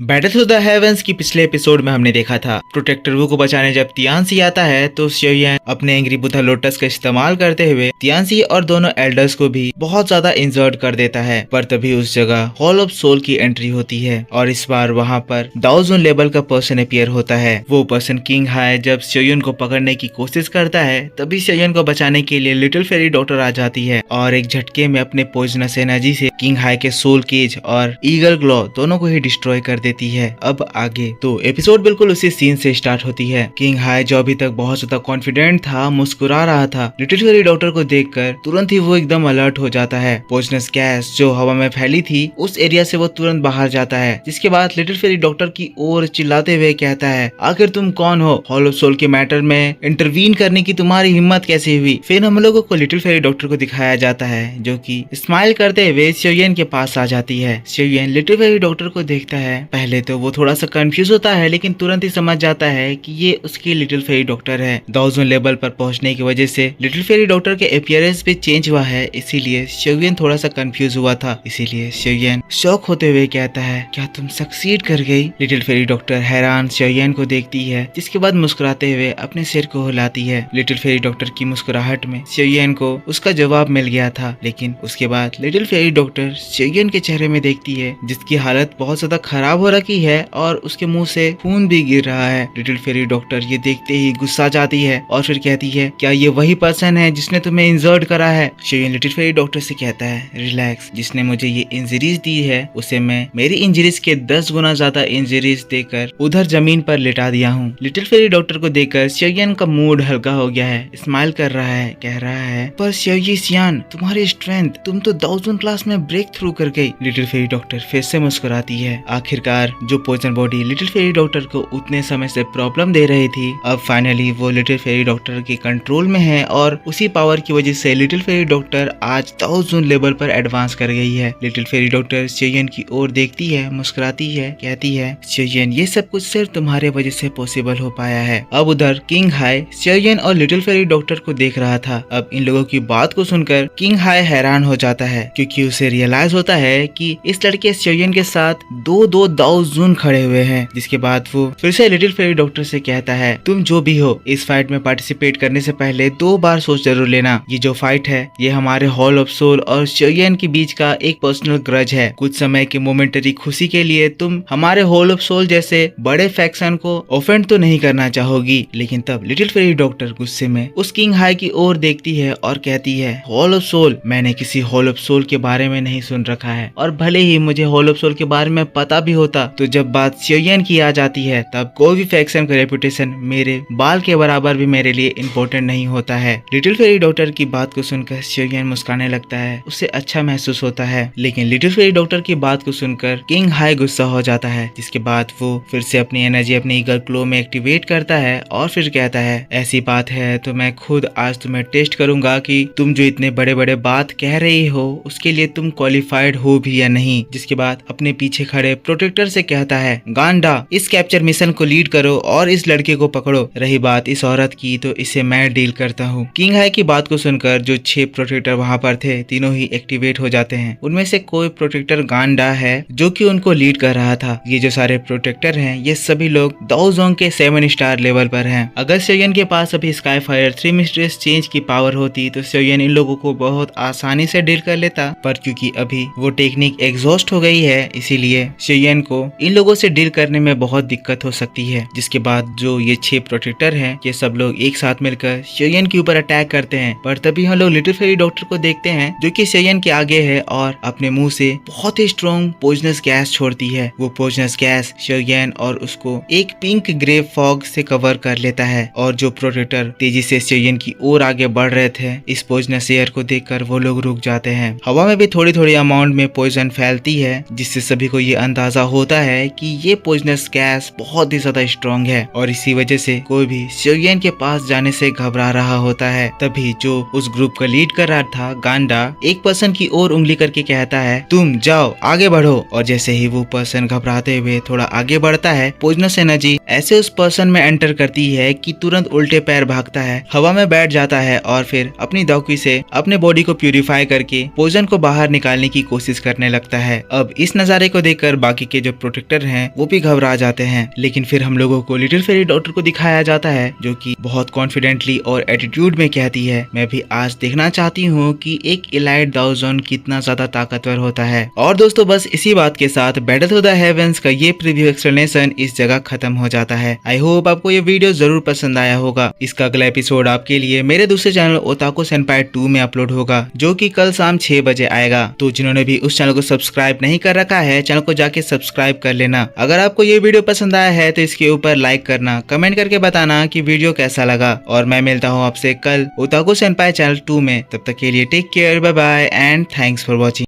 Battle through the heavens की पिछले episode में हमने देखा था प्रोटेक्टर वू को बचाने जब तियानसी आता है तो शियोयन अपने एंग्री बुद्धा लोटस का इस्तेमाल करते हुए तियानसी और दोनों एल्डर्स को भी बहुत ज्यादा इंजर्ड कर देता है। पर तभी उस जगह हॉल ऑफ सोल की एंट्री होती है और इस बार वहाँ पर दाओजोन लेवल का पर्सन अपीयर होता है। वो पर्सन किंग हाई जब शियोयन को पकड़ने की कोशिश करता है तभी शियोयन को बचाने के लिए लिटिल फेरी डॉक्टर आ जाती है और एक झटके में अपने पॉइजनस एनर्जी से किंग हाई के सोल केज और ईगल ग्लो दोनों को ही डिस्ट्रॉय कर देती है। अब आगे तो एपिसोड बिल्कुल उसी सीन से स्टार्ट होती है। किंग हाई जो अभी तक बहुत ज्यादा कॉन्फिडेंट था, मुस्कुरा रहा था, लिटिल फेरी डॉक्टर को देखकर तुरंत ही वो एकदम अलर्ट हो जाता है। पॉइजनस गैस जो हवा में फैली थी उस एरिया से वो तुरंत बाहर जाता है, जिसके बाद लिटिल फेरी डॉक्टर की ओर चिल्लाते हुए कहता है, आखिर तुम कौन हो? हॉल ऑफ सोल के मैटर में इंटरवीन करने की तुम्हारी हिम्मत कैसे हुई? फिर हम लोगों को लिटिल फेरी डॉक्टर को दिखाया जाता है जो कि स्माइल करते हुए शियोयन के पास आ जाती है। शियोयन लिटिल फेरी डॉक्टर को देखता है। पहले तो वो थोड़ा सा कंफ्यूज होता है लेकिन तुरंत ही समझ जाता है कि ये उसकी लिटिल फेरी डॉक्टर है। दाओजोन लेवल पर पहुंचने की वजह से लिटिल फेरी डॉक्टर के अपीयरेंस भी चेंज हुआ है, इसीलिए शियोयन थोड़ा सा कंफ्यूज हुआ था। इसीलिए शियोयन शॉक होते हुए कहता है, क्या तुम सक्सीड कर गई? लिटिल फेरी डॉक्टर हैरान शियोयन को देखती है, जिसके बाद मुस्कुराते हुए अपने सिर को हिलाती है। लिटिल फेरी डॉक्टर की मुस्कुराहट में शियोयन को उसका जवाब मिल गया था, लेकिन उसके बाद लिटिल फेरी डॉक्टर शियोयन के चेहरे में देखती है जिसकी हालत बहुत ज्यादा खराब हो रखी है और उसके मुंह से खून भी गिर रहा है। लिटिल फेरी डॉक्टर ये देखते ही गुस्सा जाती है और फिर कहती है, क्या ये वही पर्सन है जिसने तुम्हें इंजर्ड करा है? शियोयन लिटिल फेरी डॉक्टर से कहता है, रिलैक्स, जिसने मुझे ये इंजरीज दी है उसे मैं मेरी इंजरीज के 10 गुना ज्यादा इंजरीज देकर उधर जमीन पर लिटा दिया हूँ। लिटिल फेरी डॉक्टर को देखकर शियोयन का मूड हल्का हो गया है, स्माइल कर रहा है, कह रहा है, पर शियोयन तुम्हारी स्ट्रेंथ, तुम तो दाओजोन क्लास में ब्रेक थ्रू कर गई। लिटिल फेरी डॉक्टर फिर से मुस्कुराती है। आखिरकार जो Poisson body little fairy doctor को उतने समय से प्रॉब्लम दे रही थी, अब फाइनली वो लिटिल फेरी डॉक्टर के कंट्रोल में है और उसी पावर की वजह से लिटिल फेरी डॉक्टर आज दाओजोन लेवल पर एडवांस कर गई है। लिटिल फेरी डॉक्टर शियोयन की ओर देखती है, मुस्कुराती है, कहती है, शियोयन ये सब कुछ सिर्फ तुम्हारे वजह से पॉसिबल हो पाया है। अब उधर किंग हाई शियोयन और लिटिल फेरी डॉक्टर को देख रहा था। अब इन लोगों की बात को सुनकर किंग हाई हैरान हो जाता है, क्योंकि उसे रियलाइज होता है कि इस लड़के शियोयन के साथ दो दाओजोन खड़े हुए हैं। जिसके बाद वो फिर से लिटिल फेरी डॉक्टर से कहता है, तुम जो भी हो, इस फाइट में पार्टिसिपेट करने से पहले 2 बार सोच जरूर लेना। ये जो फाइट है ये हमारे हॉल ऑफ सोल और शियोयन के बीच का एक पर्सनल ग्रज है। कुछ समय की मोमेंटरी खुशी के लिए तुम हमारे हॉल ऑफ सोल जैसे बड़े फैक्शन को ऑफेंड तो नहीं करना चाहोगी। लेकिन तब लिटिल फेरी डॉक्टर गुस्से में उस किंग हाई की ओर देखती है और कहती है, हॉल ऑफ सोल, मैंने किसी हॉल ऑफ सोल के बारे में नहीं सुन रखा है, और भले ही मुझे हॉल ऑफ सोल के बारे में पता भी होता तो जब बात शियोयन की आ जाती है तब कोई भी फैक्शन का रेपुटेशन मेरे बाल के बराबर भी मेरे लिए इम्पोर्टेंट नहीं होता है। लिटिल फेरी डॉक्टर की बात को सुनकर शियोयन मुस्कुराने लगता है, उसे अच्छा महसूस होता है। लेकिन लिटिल फेरी डॉक्टर की बात को सुनकर किंग हाई गुस्सा हो जाता है, जिसके बाद वो फिर से अपनी एनर्जी अपनी ईगल क्लो में एक्टिवेट करता है और फिर कहता है, ऐसी बात है तो मैं खुद आज तुम्हें टेस्ट करूंगा कि तुम जो इतने बड़े बड़े बात कह रही हो उसके लिए तुम क्वालिफाइड हो भी या नहीं। जिसके बाद अपने पीछे खड़े प्रोटेक्टर से कहता है, गांडा, इस कैप्चर मिशन को लीड करो और इस लड़के को पकड़ो। रही बात इस औरत की तो इसे मैं डील करता हूँ। किंग हाई की बात को सुनकर जो 6 प्रोटेक्टर वहाँ पर थे तीनों ही एक्टिवेट हो जाते हैं। उनमें से कोई प्रोटेक्टर गांडा है जो कि उनको लीड कर रहा था। ये जो सारे प्रोटेक्टर हैं ये सभी लोग दाओजोन के 7 स्टार लेवल पर हैं। अगर शियोयन के पास अभी स्काई फायर 3 मिस्ट्रेस चेंज की पावर होती तो शियोयन इन लोगों को बहुत आसानी से डील कर लेता, पर क्योंकि अभी वो टेक्निक एग्जॉस्ट हो गई है इसीलिए शियोयन को इन लोगों से डील करने में बहुत दिक्कत हो सकती है। जिसके बाद जो ये 6 प्रोटेक्टर हैं ये सब लोग एक साथ मिलकर शियोयन के ऊपर अटैक करते हैं। पर तभी हम लोग लिटिल फेरी डॉक्टर को देखते हैं जो कि शियोयन के आगे है और अपने मुंह से बहुत ही स्ट्रॉन्ग पॉइजनस गैस छोड़ती है। वो पॉइजनस गैस शियोयन और उसको एक पिंक ग्रे फॉग से कवर कर लेता है और जो प्रोटेक्टर तेजी से शियोयन की ओर आगे बढ़ रहे थे इस पॉइजनस एयर को देखकर वो लोग रुक जाते हैं। हवा में भी थोड़ी थोड़ी अमाउंट में पॉइजन फैलती है, जिससे सभी को ये अंदाजा होता है कि ये पॉइजनस गैस बहुत ही ज्यादा स्ट्रॉन्ग है और इसी वजह से कोई भी शियोयन के पास जाने से घबरा रहा होता है। तभी जो उस ग्रुप का लीड कर रहा था गांडा एक पर्सन की ओर उंगली करके कहता है, तुम जाओ आगे बढ़ो। और जैसे ही वो पर्सन घबराते हुए थोड़ा आगे बढ़ता है, पॉइजनस एनर्जी ऐसे उस पर्सन में एंटर करती है कि तुरंत उल्टे पैर भागता है, हवा में बैठ जाता है और फिर अपनी दौकी से अपने बॉडी को प्यूरिफाई करके पॉइजन को बाहर निकालने की कोशिश करने लगता है। अब इस नजारे को देखकर बाकी के जो प्रोटेक्टर हैं वो भी घबरा जाते हैं। लेकिन फिर हम लोगों को लिटिल फेरी डॉक्टर को दिखाया जाता है जो कि बहुत कॉन्फिडेंटली और एटीट्यूड में कहती है, मैं भी आज देखना चाहती हूँ कि एक एलाइट दाओजोन कितना ज्यादा ताकतवर होता है। और दोस्तों बस इसी बात के साथ बैटल थ्रू द हेवंस का ये प्रीव्यू एक्सप्लेनेशन इस जगह खत्म हो जाता है। आई होप आपको ये वीडियो जरूर पसंद आया होगा। इसका अगला एपिसोड आपके लिए मेरे दूसरे चैनल ओताको सेनपाई 2 में अपलोड होगा जो कि कल शाम 6 बजे आएगा। तो जिन्होंने भी उस चैनल को सब्सक्राइब नहीं कर रखा है चैनल को जाके सब्सक्राइब कर लेना। अगर आपको ये वीडियो पसंद आया है तो इसके ऊपर लाइक करना, कमेंट करके बताना कि वीडियो कैसा लगा। और मैं मिलता हूँ आपसे कल ओताको सेनपाई चैनल 2 में। तब तक के लिए take care, bye bye and thanks for watching.